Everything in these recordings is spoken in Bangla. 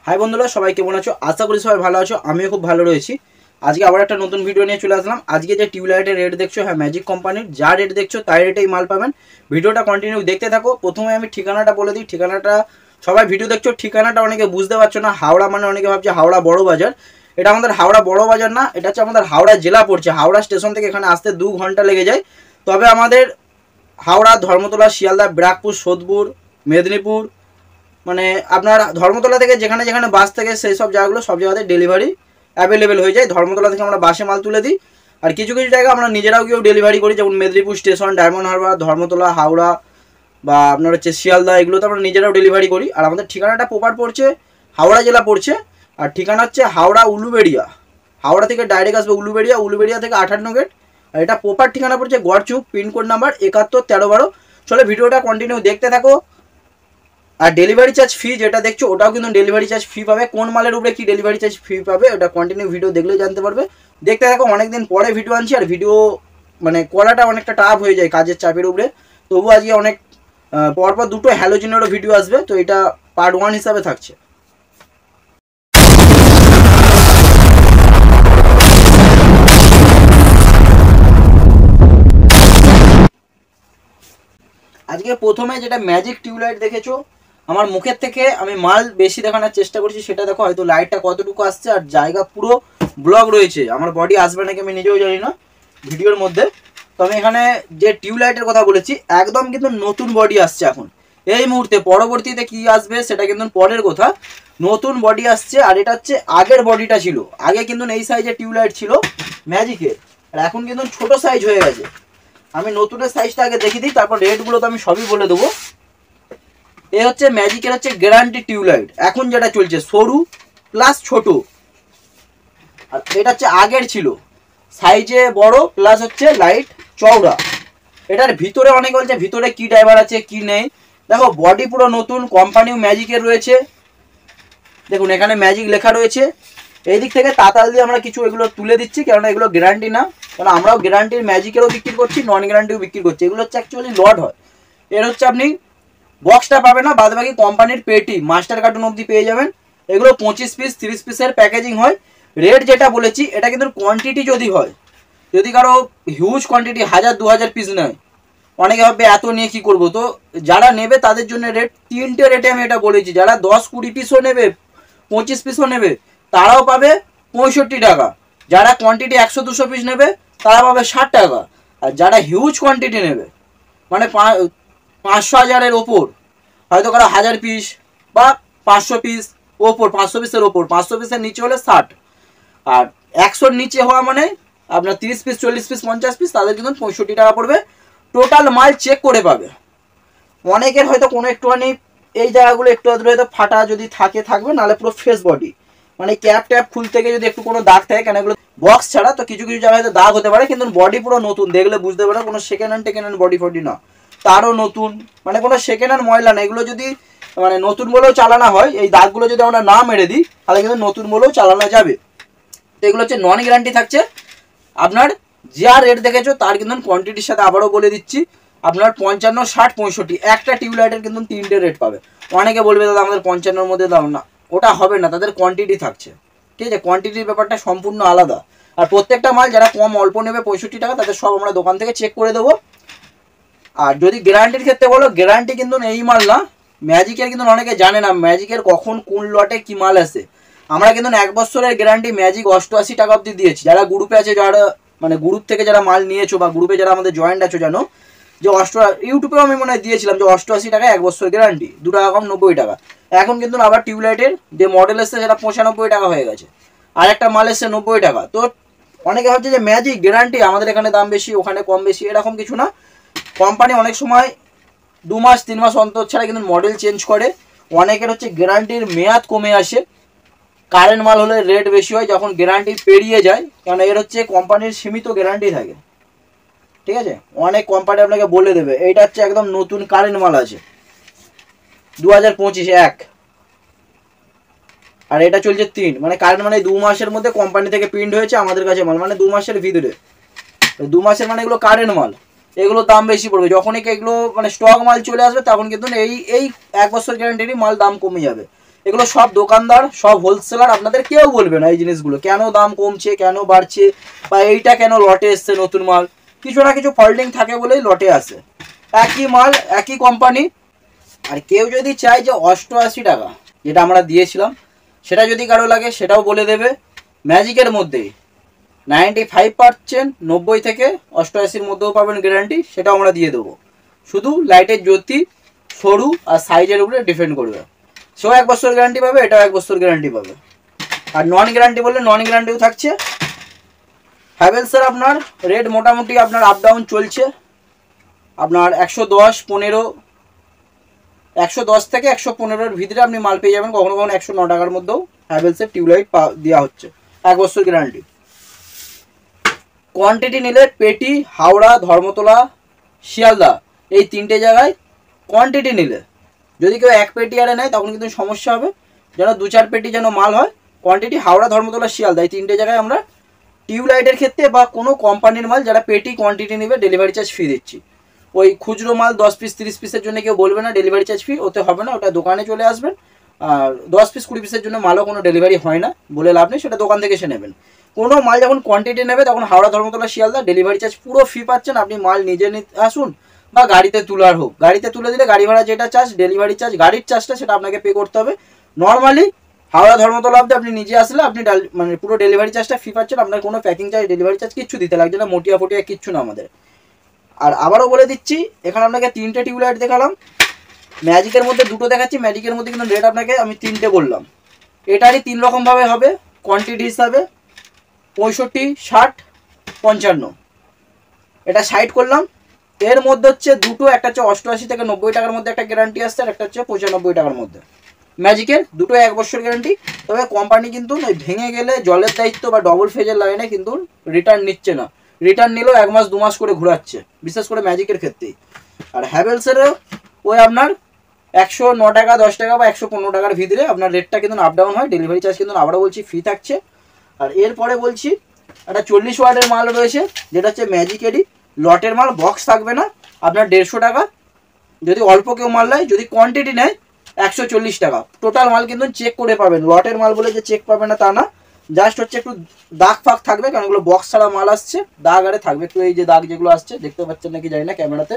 হাই বন্ধুরা, সবাই কেমন আছো? আশা করি সবাই ভালো আছো। আমিও খুব ভালো রয়েছি। আজকে আবার একটা নতুন ভিডিও নিয়ে চলে আসলাম। আজকে যে টিউবলাইটের রেট দেখছো, হ্যাঁ ম্যাজিক কোম্পানির যা রেট দেখছো তাই রেটেই মাল পাবেন। ভিডিওটা কন্টিনিউ দেখতে থাকো। প্রথমে আমি ঠিকানাটা বলে দিই। ঠিকানাটা সবাই ভিডিও দেখছো, ঠিকানাটা অনেকে বুঝতে পারছো না। হাওড়া মানে অনেকে ভাবছে হাওড়া বড় বাজার। এটা আমাদের হাওড়া বড় বাজার না, এটা হচ্ছে আমাদের হাওড়া জেলা পড়ছে। হাওড়া স্টেশন থেকে এখানে আসতে 2 ঘন্টা লেগে যায়। তবে আমাদের হাওড়া, ধর্মতলা, শিয়ালদা, ব্যারাকপুর, সোদপুর, মেদিনীপুর, মানে আপনার ধর্মতলা থেকে যেখানে যেখানে বাস থেকে সেই সব জায়গাগুলো সব জায়গাতে ডেলিভারি অ্যাভেলেবেল হয়ে যায়। ধর্মতলা থেকে আমরা বাসে মাল তুলে দিই। আর কিছু কিছু জায়গা আমরা নিজেরাও গিয়েও ডেলিভারি করি, যেমন মেদিনীপুর স্টেশন, ডায়মন্ড হারবার, ধর্মতলা, হাওড়া বা আপনার হচ্ছে শিয়ালদা, এগুলোতে আমরা নিজেরাও ডেলিভারি করি। আর আমাদের ঠিকানাটা প্রপার পড়ছে হাওড়া জেলা পড়ছে। আর ঠিকানা হচ্ছে হাওড়া উলুবেড়িয়া। হাওড়া থেকে ডাইরেক্ট আসবে উলুবেড়িয়া, উলুবেড়িয়া থেকে 58 গেট। আর এটা প্রপার ঠিকানা পড়ছে গড়চুক, পিনকোড নাম্বার 711312। চলে ভিডিওটা কন্টিনিউ দেখতে থাকো। আর ডেলিভারি চার্জ ফি যেটা দেখছো ওটাও কিন্তু ডেলিভারি চার্জ ফি পাবে। কোন মালের উপরে কি ডেলিভারি চার্জ ফি পাবে ওটা কন্টিনিউ ভিডিও দেখলেই জানতে পারবে। দেখতে থাকো। অনেকদিন পরে ভিডিও আনছি, আর ভিডিও মানে করাটা অনেকটা টাফ হয়ে যায় কাজের চাপের উপরে। তবু আজকে অনেক পরপর দুটো হ্যালোজেনেরও ভিডিও আসবে, তো এটা পার্ট 1 হিসাবে থাকছে। আজকে প্রথমে যেটা ম্যাজিক টিউবলাইট দেখেছো, আমার মুখের থেকে আমি মাল বেশি দেখানোর চেষ্টা করছি, সেটা দেখো। হয়তো লাইটটা কতটুকু আসছে, আর জায়গা পুরো ব্লক রয়েছে। আমার বডি আসবে নাকি আমি নিজেও জানি না ভিডিওর মধ্যে। তো আমি এখানে যে টিউবলাইটের কথা বলেছি একদম কিন্তু নতুন বডি আসছে এখন এই মুহূর্তে। পরবর্তীতে কি আসবে সেটা কিন্তু পরের কথা। নতুন বডি আসছে, আর এটা হচ্ছে আগের বডিটা ছিল। আগে কিন্তু এই সাইজের টিউবলাইট ছিল ম্যাজিকের, আর এখন কিন্তু ছোট সাইজ হয়ে গেছে। আমি নতুনের সাইজটা আগে দেখিয়ে দিই, তারপর রেটগুলো তো আমি সবই বলে দেবো। এ হচ্ছে ম্যাজিকের হচ্ছে গ্যারান্টি টিউবলাইট, এখন যেটা চলছে সরু প্লাস ছোট। আর এটা হচ্ছে আগের ছিল সাইজে বড় প্লাস হচ্ছে লাইট চওড়া। এটার ভিতরে অনেকে বলছে ভিতরে কি ড্রাইভার আছে কি নেই। দেখো বডি পুরো নতুন, কোম্পানিও ম্যাজিকের রয়েছে। দেখুন এখানে ম্যাজিক লেখা রয়েছে। এই দিক থেকে তাতাল দিয়ে আমরা কিছু এগুলো তুলে দিচ্ছি, কেননা এগুলো গ্যারান্টি না। কারণ আমরাও গ্যারান্টির ম্যাজিকেরও বিক্রি করছি, নন গ্যারান্টিও বিক্রি করছি। এগুলো হচ্ছে অ্যাকচুয়ালি লট হয়। এর হচ্ছে আপনি বক্সটা পাবে না, বাদ বাকি কোম্পানির পেটি মাস্টার কার্টুন অবধি পেয়ে যাবেন। এগুলো 25 পিস 30 পিসের প্যাকেজিং হয়। রেট যেটা বলেছি এটা কিন্তু কোয়ান্টিটি যদি হয়, যদি কারো হিউজ কোয়ান্টিটি 1000-2000 পিস নেয়, অনেকে ভাববে এত নিয়ে কি করবো। তো যারা নেবে তাদের জন্য রেট তিনটে রেটে আমি এটা বলেছি। যারা 10-20 পিসও নেবে, 25 পিসও নেবে, তারাও পাবে 65 টাকা। যারা কোয়ান্টিটি 100-200 পিস নেবে তারা পাবে 60 টাকা। আর যারা হিউজ কোয়ান্টিটি নেবে, মানে 500-1000-এর ওপর, হয়তো কারো 1000 পিস বা 500 পিস ওপর, 500 পিসের ওপর, 500 পিসের নিচে হলে 60। আর 100-র নিচে হওয়া মানে আপনার 30 পিস 40 পিস 50 পিস, তাদের কিন্তু 65 টাকা পড়বে। টোটাল মাল চেক করে পাবে। অনেকের হয়তো কোনো একটুখানি এই জায়গাগুলো একটু আধটু হয়তো ফাটা যদি থাকে থাকবে, নাহলে পুরো ফ্রেশ বডি। মানে ক্যাপ ট্যাপ খুলতে গিয়ে যদি একটু কোনো দাগ থাকে, কেন এগুলো বক্স ছাড়া, তো কিছু কিছু জায়গায় হয়তো দাগ হতে পারে, কিন্তু বডি পুরো নতুন। দেখলে বুঝতে পারে কোনো সেকেন্ড হ্যান্ড বডি ফডি না, তারও নতুন। মানে কোনো সেকেন্ড হ্যান্ড ময়লা না। এগুলো যদি মানে নতুন বলেও চালানো হয়, এই দাগগুলো যদি আমরা না মেরে দিই, তাহলে কিন্তু নতুন বলেও চালানো যাবে। তো এগুলো হচ্ছে নন গ্যারান্টি থাকছে। আপনার যা রেট দেখেছো তার কিন্তু কোয়ান্টিটির সাথে আবারও বলে দিচ্ছি, আপনার 55, 60, 65 একটা টিউবলাইটের কিন্তু 3টে রেট পাবে। অনেকে বলবে দাদা আমাদের 55-র মধ্যে দাও না, ওটা হবে না, তাদের কোয়ান্টিটি থাকছে। ঠিক আছে, কোয়ান্টিটির ব্যাপারটা সম্পূর্ণ আলাদা। আর প্রত্যেকটা মাল যারা কম অল্প নেবে 65 টাকা, তাদের সব আমরা দোকান থেকে চেক করে দেবো। আর যদি গ্যারান্টির ক্ষেত্রে বলো, গ্যারান্টি কিন্তু এই মাল না। ম্যাজিকের কিন্তু অনেকে জানে না ম্যাজিকের কখন কোন লটে কি মাল আসে। আমরা কিন্তু 1 বছরের গ্যারান্টি ম্যাজিক 88 টাকা অবধি দিয়েছি। যারা গ্রুপে আছে, যারা মানে গ্রুপ থেকে যারা মাল নিয়েছো বা গ্রুপে যারা আমাদের জয়েন্ট আছো, জানো যে ইউটিউবেও আমি মনে হয় দিয়েছিলাম যে 88 টাকায় 1 বছর গ্যারান্টি, 2 টাকা কম 90 টাকা। এখন কিন্তু আবার টিউবলাইটের যে মডেল এসছে সেটা 95 টাকা হয়ে গেছে, আর একটা মাল এসছে 90 টাকা। তো অনেকে ভাবছে যে ম্যাজিক গ্যারান্টি আমাদের এখানে দাম বেশি ওখানে কম বেশি, এরকম কিছু না। কোম্পানি অনেক সময় 2 মাস 3 মাস অন্তর ছাড়া কিন্তু মডেল চেঞ্জ করে। অনেকের হচ্ছে গ্যারান্টির মেয়াদ কমে আসে। কারেন্ট মাল হলে রেট বেশি হয় যখন গ্যারান্টি পেরিয়ে যায়, কারণ এর হচ্ছে কোম্পানির সীমিত গ্যারান্টি থাকে। ঠিক আছে, অনেক কোম্পানি আপনাকে বলে দেবে এইটা হচ্ছে একদম নতুন কারেন্ট মাল আছে 2025 1, আর এটা চলছে 3। মানে কারেন্ট মানে 2 মাসের মধ্যে কোম্পানি থেকে প্রিন্ট হয়েছে আমাদের কাছে মাল, মানে 2 মাসের ভিতরে। 2 মাসের মানে এগুলো কারেন্ট মাল, এগুলো দাম বেশি পড়বে। যখনই এগুলো মানে স্টক মাল চলে আসবে তখন কিন্তু এই 1 বছর গ্যারান্টিরই মাল দাম কমে যাবে। এগুলো সব দোকানদার, সব হোলসেলার আপনাদের কেউ বলবে না এই জিনিসগুলো কেন দাম কমছে, কেন বাড়ছে, বা এইটা কেন লটে এসছে নতুন মাল। কিছু না কিছু ফল্টিং থাকে বলেই লটে আসে। একই মাল, একই কোম্পানি। আর কেউ যদি চায় যে 88 টাকা যেটা আমরা দিয়েছিলাম সেটা যদি কারো লাগে সেটাও বলে দেবে। ম্যাজিকের মধ্যেই 95% 90 থেকে 88-র মধ্যেও পাবেন গ্যারান্টি, সেটাও আমরা দিয়ে দেবো। শুধু লাইটের জ্যোতি সরু আর সাইজের উপরে ডিপেন্ড করবে। সেও 1 বছর গ্যারান্টি পাবে, এটাও 1 বছর গ্যারান্টি পাবে। আর নন গ্যারান্টি বললে নন গ্যারান্টিও থাকছে। হ্যাভেলসের আপনার রেট মোটামুটি আপনার আপ ডাউন চলছে। আপনার 110, 15, 110 থেকে 115-র ভিতরে আপনি মাল পেয়ে যাবেন। কখনো কখনো 109 টাকার মধ্যেও হ্যাভেলসের টিউবলাইট দেওয়া হচ্ছে, 1 বছর গ্যারান্টি। কোয়ান্টিটি নিলে পেটি, হাওড়া, ধর্মতলা, শিয়ালদা এই 3টে জায়গায় কোয়ান্টিটি নিলে, যদি কেউ 1 পেটি আরে নেয় তখন কিন্তু সমস্যা হবে। যেন 2-4 পেটি যেন মাল হয়। কোয়ান্টিটি হাওড়া, ধর্মতলা, শিয়ালদা এই 3টে জায়গায় আমরা টিউবলাইটের ক্ষেত্রে বা কোনো কোম্পানির মাল যারা পেটি কোয়ান্টিটি নেবে ডেলিভারি চার্জ ফ্রি দিচ্ছি। ওই খুচরো মাল 10 পিস 30 পিসের জন্য কেউ বলবে না ডেলিভারি চার্জ ফ্রি, ওতে হবে না। ওটা দোকানে চলে আসবেন। আর 10 পিস 20 পিসের জন্য মালও কোনো ডেলিভারি হয় না বলে লাভ নেই, সেটা দোকান থেকে এসে নেবেন। কোনো মাল যখন কোয়ান্টিটি নেবে তখন হাওড়া, ধর্মতলা, শিয়ালদা ডেলিভারি চার্জ পুরো ফ্রি পাচ্ছেন। আপনি মাল নিজে নিতে আসুন বা গাড়িতে তোলার হোক, গাড়িতে তুলে দিলে গাড়ি ভাড়া যেটা চার্জ, ডেলিভারি চার্জ গাড়ির চার্জটা সেটা আপনাকে পে করতে হবে। নর্মালি হাওড়া, ধর্মতলা অব্দি আপনি নিজে আসলে আপনি মানে পুরো ডেলিভারি চার্জটা ফ্রি পাচ্ছেন। আপনার কোনো প্যাকিং চার্জ, ডেলিভারি চার্জ কিচ্ছু দিতে লাগছে না, মোটিয়া ফটিয়া কিচ্ছু না আমাদের। আর আবারও বলে দিচ্ছি, এখানে আপনাকে 3টে টিউবলাইট দেখালাম, ম্যাজিকের মধ্যে 2টো দেখাচ্ছি। ম্যাজিকের মধ্যে কিন্তু রেট আপনাকে আমি 3টে বললাম। এটারই 3 রকমভাবে হবে কোয়ান্টিটি হিসাবে, 65, 60, 55। এটা 60 করলাম। এর মধ্যে হচ্ছে 2টো, একটা হচ্ছে 88 থেকে 90 টাকার মধ্যে একটা গ্যারান্টি আসছে, আর একটা হচ্ছে 95 টাকার মধ্যে। ম্যাজিকের 2টো 1 বছর গ্যারান্টি। তবে কোম্পানি কিন্তু ভেঙে গেলে জলের দায়িত্ব বা ডবল ফেজের লাইনে কিন্তু রিটার্ন নিচ্ছে না। রিটার্ন নিলেও 1 মাস 2 মাস করে ঘোরাচ্ছে, বিশেষ করে ম্যাজিকের ক্ষেত্রেই। আর হ্যাভেলসেরও ওই আপনার 109 টাকা, 10 টাকা বা 115 টাকার ভিতরে আপনার রেটটা কিন্তু আপ ডাউন হয়। ডেলিভারি চার্জ কিন্তু আবারও বলছি ফ্রি থাকছে। আর এরপরে বলছি একটা 40 ওয়াটের মাল রয়েছে, যেটা হচ্ছে ম্যাজিকেরই লটের মাল, বক্স থাকবে না। আপনার 150 টাকা যদি অল্প কেউ মাল নেয়, যদি কোয়ান্টিটি নেয় 140 টাকা। টোটাল মাল কিন্তু চেক করে পাবেন, লটের মাল বলে যে চেক পাবে না তা না। জাস্ট হচ্ছে একটু দাগ ফাগ থাকবে, কারণ এগুলো বক্স ছাড়া মাল আসছে, দাগ আরে থাকবে একটু। এই যে দাগ যেগুলো আসছে দেখতে পাচ্ছেন নাকি জানি না ক্যামেরাতে,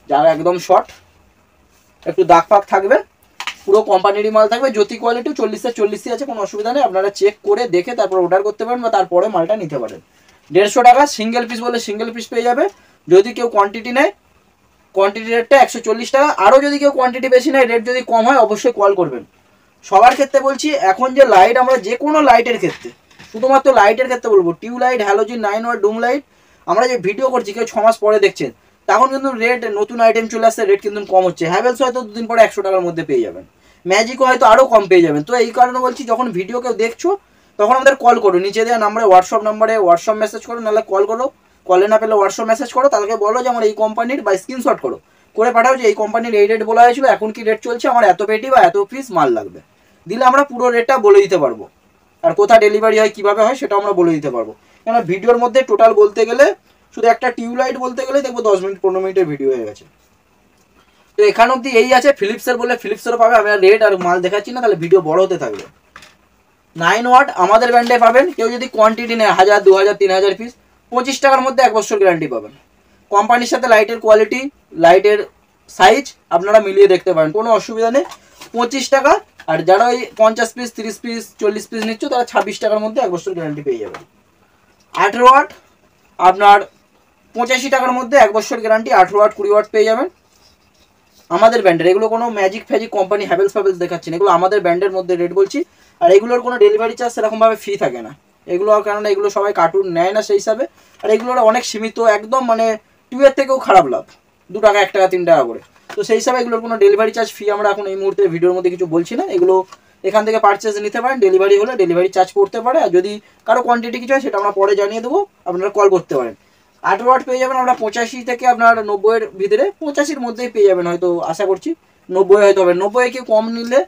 যারা একদম শর্ট একটু দাগ ফাগ থাকবে। পুরো কোম্পানিরই মাল থাকবে, জ্যোতি কোয়ালিটি 40-40 আছে, কোনো অসুবিধা নেই। আপনারা চেক করে দেখে তারপর অর্ডার করতে পারেন বা তারপরে মালটা নিতে পারেন। 150 টাকা সিঙ্গেল পিস বলে সিঙ্গেল পিস পেয়ে যাবে। যদি কেউ কোয়ান্টিটি নেয়, কোয়ান্টিটি রেটটা 140 টাকা। আরও যদি কেউ কোয়ান্টিটি বেশি নেয়, রেট যদি কম হয় অবশ্যই কল করবেন। সবার ক্ষেত্রে বলছি, এখন যে লাইট, আমরা যে কোনো লাইটের ক্ষেত্রে, শুধুমাত্র লাইটের ক্ষেত্রে বলবো, tube light, halogen, 9 watt, dome light, আমরা যে ভিডিও করছি কেউ 6 মাস পরে দেখছেন, তখন কিন্তু রেট নতুন আইটেম চলে আসছে, রেট কিন্তু কম হচ্ছে। হ্যাভেলস হয়তো 2 দিন পরে 100 টাকার মধ্যে পেয়ে যাবেন, ম্যাজিকও হয়তো আরও কম পেয়ে যাবেন। তো এই কারণে বলছি, যখন ভিডিও কেউ দেখছো তখন আমাদের কল করো, নিচে দেওয়া নাম্বারে হোয়াটসঅ্যাপ মেসেজ করো, নাহলে কল করো। কলে না পেলে হোয়াটসঅ্যাপ মেসেজ করো, তাদেরকে বলো যে আমার এই কোম্পানির, বা স্ক্রিনশট করো করে পাঠাও যে এই কোম্পানির এই রেট বলা হয়েছিল, এখন কি রেট চলছে, আমার এত পেটি বা এত পিস মাল লাগবে। দিলে আমরা পুরো রেটটা বলে দিতে পারবো। আর কোথা ডেলিভারি হয়, কীভাবে হয়, সেটা আমরা বলে দিতে পারবো। কেন ভিডিওর মধ্যে টোটাল বলতে গেলে, শুধু একটা টিউবলাইট বলতে গেলে দেখবো 10 মিনিট 15 মিনিটের ভিডিও হয়ে গেছে। তো এখান অব্দি এই আছে। ফিলিপসের বলে ফিলিপসেরও পাবে, আমি আর রেট আর মাল দেখাচ্ছি না, তাহলে ভিডিও বড় হতে থাকবে। 9 ওয়াট আমাদের ব্র্যান্ডে পাবেন। কেউ যদি কোয়ান্টিটি নেয় 1000, 2000, 3000 পিস, 25 টাকার মধ্যে 1 বছর গ্যারান্টি পাবেন। কোম্পানির সাথে লাইটের কোয়ালিটি, লাইটের সাইজ আপনারা মিলিয়ে দেখতে পারেন, কোনো অসুবিধা নেই। 25 টাকা। আর যারা ওই 50 পিস, 30 পিস, 40 পিস নিচ্ছ, তারা 26 টাকার মধ্যে 1 বছর গ্যারান্টি পেয়ে যাবেন। 18 ওয়াট আপনার 85 টাকার মধ্যে 1 বছর গ্যারান্টি। 18 ওয়াট 20 ওয়াট পেয়ে যাবেন আমাদের ব্র্যান্ডের। এগুলো কোনো ম্যাজিক ফ্যাজিক কোম্পানি হ্যাভেলস দেখাচ্ছি না, এগুলো আমাদের ব্র্যান্ডের মধ্যে রেট বলছি। আর এগুলোর কোনো ডেলিভারি চার্জ সেরকমভাবে ফ্রি থাকে না এগুলো, কারণ এগুলো সবাই কার্টুন নেয় না সেই হিসাবে। আর এগুলোর অনেক সীমিত, একদম মানে টুয়ের থেকেও খারাপ লাভ, 2 টাকা, 1 টাকা, 3 টাকা করে। তো সেই হিসাবে এগুলোর কোনো ডেলিভারি চার্জ ফি আমরা এখন এই মুহূর্তে ভিডিওর মধ্যে কিছু বলছি না। এগুলো এখান থেকে পারচেজ নিতে পারেন, ডেলিভারি হলে ডেলিভারি চার্জ পড়তে পারে। আর যদি কারো কোয়ান্টিটি কিছু হয় সেটা আমরা পরে জানিয়ে দেবো, আপনারা কল করতে পারেন। 18 ওয়াট পেয়ে যাবেন আমরা 85 থেকে আপনার 90-এর ভিতরে, 85-র মধ্যেই পেয়ে যাবেন হয়তো, আশা করছি 90 হয়তো হবে। 90 কি কম নিলে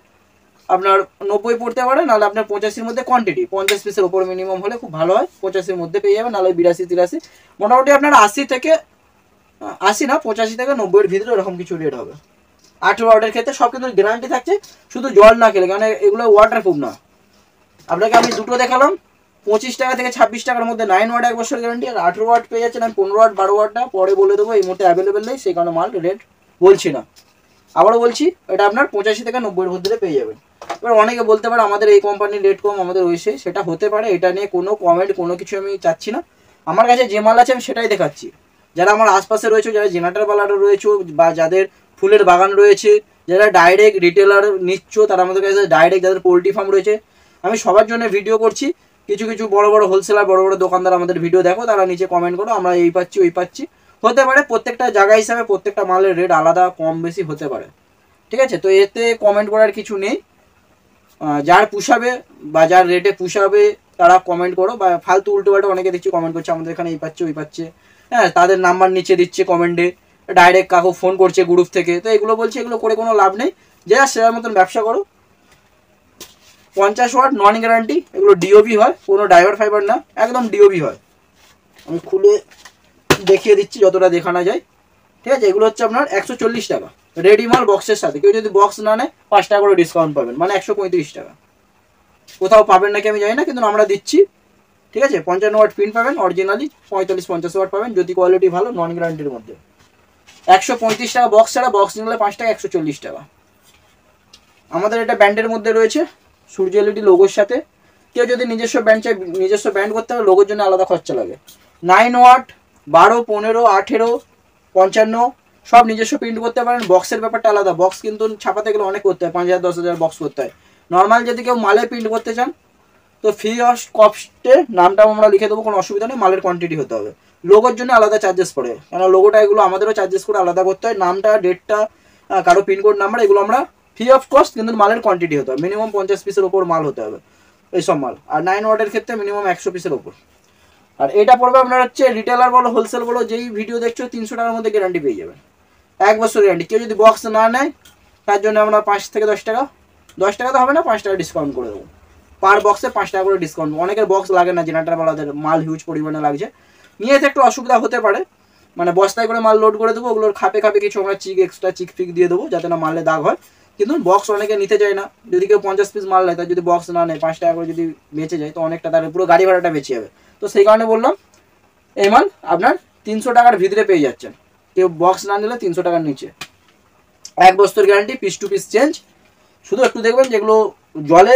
আপনার 90 পড়তে পারে, নাহলে আপনার 85-র মধ্যে কোয়ান্টিটি 50 পিসের উপর মিনিমাম হলে খুব ভালো হয়, 85-র মধ্যে পেয়ে যাবেন। নাহলে 82, 83, মোটামুটি আপনার 80 থেকে 80 না 85 থেকে 90-এর ভিতরে এরকম কিছু রেট হবে। 18 ওয়াটের ক্ষেত্রে সব কিন্তু গ্যারান্টি থাকছে, শুধু জল না খেলে, কারণ এগুলো ওয়াটারপ্রুফ না। আপনাকে আমি দুটো দেখালাম, 25 টাকা থেকে 26 টাকার মধ্যে 9 ওয়াট 1 বছর গ্যারান্টি, আর 18 ওয়াট পেয়ে যাচ্ছেন। আমি 15 ওয়াট 12 ওয়াটটা পরে বলে দেবো, এই মুহূর্তে অ্যাভেলেবেল নেই, সেই কারণে মাল রেট বলছি না। আবারও বলছি, এটা আপনার 85 থেকে 90 মধ্যে পেয়ে যাবেন। এবার অনেকে বলতে পারে আমাদের এই কোম্পানির রেট কম, আমাদের ওই সেটা হতে পারে, এটা নিয়ে কোনো কমেন্ট কোনো কিছু আমি চাচ্ছি না। আমার কাছে যে মাল আছে আমি সেটাই দেখাচ্ছি। যারা আমার আশপাশে রয়েছে, যারা জেনারেটর বালারও রয়েছে, বা যাদের ফুলের বাগান রয়েছে, যারা ডাইরেক্ট রিটেলার নিচ্ছ, তারা আমাদের কাছে ডাইরেক্ট, যাদের পোলট্রি ফার্ম রয়েছে, আমি সবার জন্য ভিডিও করছি। কিছু কিছু বড় বড় হোলসেলার, বড় বড় দোকানদার আমাদের ভিডিও দেখো, তারা নিচে কমেন্ট করো আমরা এই পাচ্ছি ওই পাচ্ছি। হতে পারে প্রত্যেকটা জায়গা হিসাবে প্রত্যেকটা মালের রেট আলাদা কম বেশি হতে পারে, ঠিক আছে? তো এতে কমেন্ট করার কিছু নেই। যার পুষাবে বা যার রেটে পুষাবে তারা কমেন্ট করো, বা ফালতু উল্টো পাল্টা অনেকে দেখছি কমেন্ট করছে আমাদের এখানে এই পাচ্ছে ওই পাচ্ছে, হ্যাঁ, তাদের নাম্বার নিচে দিচ্ছে কমেন্টে, ডাইরেক্ট কাকু ফোন করছে গ্রুপ থেকে। তো এগুলো বলছে, এগুলো করে কোনো লাভ নেই, যে সেটার মতন ব্যবসা করো। 50 ওয়াট নন গ্যারান্টি, এগুলো ডিওবি হয়, কোনো ড্রাইভার ফাইবার না, একদম ডিওবি হয়। আমি খুলে দেখিয়ে দিচ্ছি যতটা দেখানো যায়, ঠিক আছে? এগুলো হচ্ছে আপনার 140 টাকা রেডি মাল বক্সের সাথে। কেউ যদি বক্স না নেয় 5 টাকা করে ডিসকাউন্ট পাবেন, মানে 135 টাকা। কোথাও পাবেন নাকি আমি জানি না, কিন্তু আমরা দিচ্ছি, ঠিক আছে? 55 ওয়াট পিন পাবেন অরিজিনালি, 45-50 ওয়াট পাবেন যদি কোয়ালিটি ভালো, নন গ্যারান্টির মধ্যে। 135 টাকা বক্স ছাড়া, বক্স নিলে 5 টাকা, 140 টাকা। আমাদের এটা ব্যান্ডের মধ্যে রয়েছে, সূর্য এলইডি লোগোর সাথে। কেউ যদি নিজস্ব ব্যান্ড চাই, নিজস্ব ব্যান্ড করতে হবে, লোগোর জন্য আলাদা খরচা লাগে। 9 ওয়াট, 12, 15, 18, 55 সব নিজস্ব প্রিন্ট করতে পারেন। বক্সের ব্যাপারটা আলাদা, বক্স কিন্তু ছাপাতে গেলে অনেক করতে হয়, 5000-10,000 বক্স করতে হয়। নর্মাল যদি কেউ মালে প্রিন্ট করতে চান, তো ফ্রি অফ কস্টে নামটাও আমরা লিখে দেবো, কোনো অসুবিধা নেই, মালের কোয়ান্টিটি হতে হবে। লোগোর জন্য আলাদা চার্জেস পড়ে, কেন লোগোটা এগুলো আমাদেরও চার্জেস করে আলাদা করতে হয়। নামটা, ডেটটা, কারো পিনকোড নাম্বার, এগুলো আমরা ফ্রি অফ কস্ট, কিন্তু মালের কোয়ান্টিটি হতে হবে, মিনিমাম 50 পিসের ওপর মাল হতে হবে এইসব মাল। আর 9 ওয়াটের ক্ষেত্রে মিনিমাম 100 পিসের ওপর। আর এটা পড়বে আপনার হচ্ছে রিটেলার বলো হোলসেল বলো, যেই ভিডিও দেখছো 300 টাকার মধ্যে গ্যারান্টি পেয়ে যাবেন, 1 বছর গ্যারান্টি। কেউ যদি বক্স না নেয় তার জন্য আমরা 5 থেকে 10 টাকা, 10 টাকা তো হবে না, 5 টাকা ডিসকাউন্ট করে দেবো। পার বক্সে 5 টাকা করে ডিসকাউন্ট। অনেকের বক্স লাগে না, জেনারেটার বালাদের মাল হিউজ পরিমাণে লাগছে, নিয়ে এতে একটু অসুবিধা হতে পারে। মানে বস্তায় করে মাল লোড করে দেবো, ওগুলোর খাপে খাপে কিছু আমরা এক্সট্রা চিক ফিক দিয়ে দেবো, যাতে না মালে দাগ হয়। কিন্তু বক্স অনেকে নিতে চায় না, যদি কেউ 50 পিস মাল নেয়, তার যদি বক্স না নেয়, 5 টাকা করে যদি বেঁচে যায়, তো অনেকটা তার পুরো গাড়ি ভাড়াটা বেঁচে যাবে। তো সেই কারণে বললাম, এই মাল আপনার 300 টাকার ভিতরে পেয়ে যাচ্ছেন, কেউ বক্স না নিলে 300 টাকার নিচে। 1 বছর guarantee, piece to piece change. শুধু একটু দেখবেন যেগুলো জলে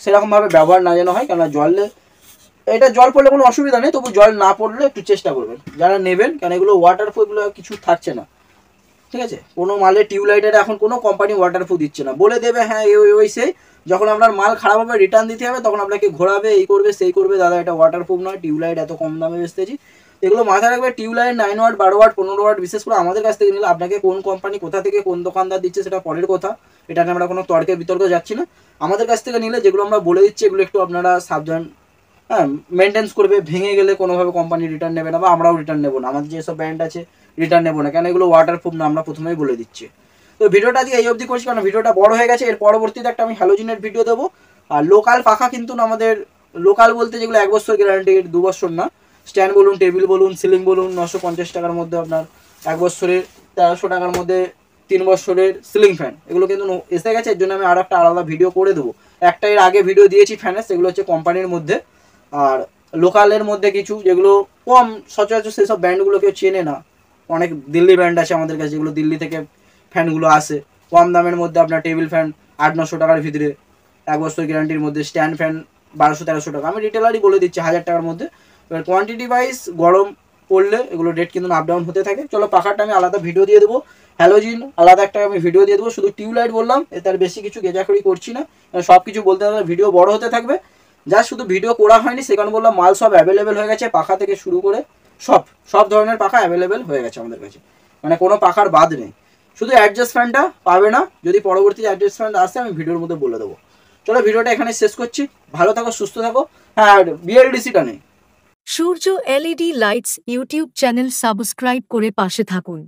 সেরকমভাবে ব্যবহার না যেন হয়, কেননা জলে, এটা জল পড়লে কোনো অসুবিধা নেই, তবু জল না পড়লে একটু চেষ্টা করবেন যারা নেবেন, কারণ এগুলো ওয়াটারপ্রুফ, এগুলো কিছু থাকছে না, ঠিক আছে? কোনো মালে টিউবলাইটের এখন কোনো কোম্পানি ওয়াটারপ্রুফ দিচ্ছে না, বলে দেবে হ্যাঁ ওই সেই, যখন আপনার মাল খারাপ হবে রিটার্ন দিতে হবে, তখন আপনাকে ঘোরাবে, এই করবে সেই করবে, দাদা এটা ওয়াটারপ্রুফ নয়, টিউবলাইট এত কম দামে বেচতেছি। এগুলো মাথায় রাখবে। টিউবলাইট 9 ওয়াট, 12 ওয়াট, 15 ওয়াট, বিশেষ করে আমাদের কাছ থেকে নিলে, আপনাকে কোন কোম্পানি কোথা থেকে কোন দোকানদার দিচ্ছে সেটা পরের কথা, এটা নিয়ে আমরা কোনো তর্কে বিতর্ক যাচ্ছি না। আমাদের কাছ থেকে নিলে যেগুলো আমরা বলে দিচ্ছি, এগুলো একটু আপনারা সাবধান, হ্যাঁ, মেনটেন্স করবে। ভেঙে গেলে কোনোভাবে কোম্পানি রিটার্ন নেবে না, বা আমরাও রিটার্ন নেবো না, আমাদের যেসব ব্র্যান্ড আছে রিটার্ন নেবো না, কেন এগুলো ওয়াটারপ্রুফ না, আমরা প্রথমেই বলে দিচ্ছি। তো ভিডিওটা আজকে এই অবধি করছি, কারণ ভিডিওটা বড় হয়ে গেছে। এর পরবর্তীতে একটা আমি হ্যালোজিনের ভিডিও দেবো। আর লোকাল পাখা কিন্তু আমাদের, লোকাল বলতে যেগুলো 1 বছর গ্যারান্টির, 2 বছর না, স্ট্যান্ড বলুন, টেবিল বলুন, সিলিং বলুন, 950 টাকার মধ্যে আপনার 1 বছরের, 1300 টাকার মধ্যে 3 বছরের সিলিং ফ্যান, এগুলো কিন্তু এসে গেছে। এর জন্য আমি আর একটা আলাদা ভিডিও করে দেবো। একটা এর আগে ভিডিও দিয়েছি ফ্যানের, সেগুলো হচ্ছে কোম্পানির মধ্যে। আর লোকালের মধ্যে কিছু যেগুলো কম সচরাচর সেসব ব্র্যান্ডগুলো কেউ চেনে না, অনেক দিল্লি ব্র্যান্ড আছে আমাদের কাছে, যেগুলো দিল্লি থেকে ফ্যানগুলো আসে কম দামের মধ্যে। আপনার টেবিল ফ্যান 800-900 টাকার ভিতরে, 1 বছর গ্যারান্টির মধ্যে। স্ট্যান্ড ফ্যান 1200-1300 টাকা, আমি রিটেলারই বলে দিচ্ছি 1000 টাকার মধ্যে। এবার কোয়ান্টিটি ওয়াইজ গরম পড়লে এগুলো রেট কিন্তু আপ ডাউন হতে থাকে। চলো পাখাটা আমি আলাদা ভিডিও দিয়ে দেবো, হ্যালোজিন আলাদা একটা আমি ভিডিও দিয়ে দেবো। শুধু টিউবলাইট বললাম, এতে আর বেশি কিছু গেজাখড়ি করছি না, সব কিছু বলতে হবে, ভিডিও বড় হতে থাকবে। যা শুধু ভিডিও করা হয়নি, সেখানে বললাম মাল সব অ্যাভেলেবেল হয়ে গেছে, পাখা থেকে শুরু করে সব ধরনের পাখা অ্যাভেলেবেল হয়ে গেছে আমাদের কাছে, মানে কোনো পাখার বাদ নেই। শুধু অ্যাডজাস্ট ফ্যানটা পাবে না, যদি পরবর্তী অ্যাডজাস্ট ফ্যান আসে আমি ভিডিওর মধ্যে বলে দেবো। চলো ভিডিওটা এখানে শেষ করছি, ভালো থাকো, সুস্থ থাকো। হ্যাঁ, আর বিএলডিসিটা নেই। Surya LED lights YouTube channel subscribe করে পাশে থাকুন।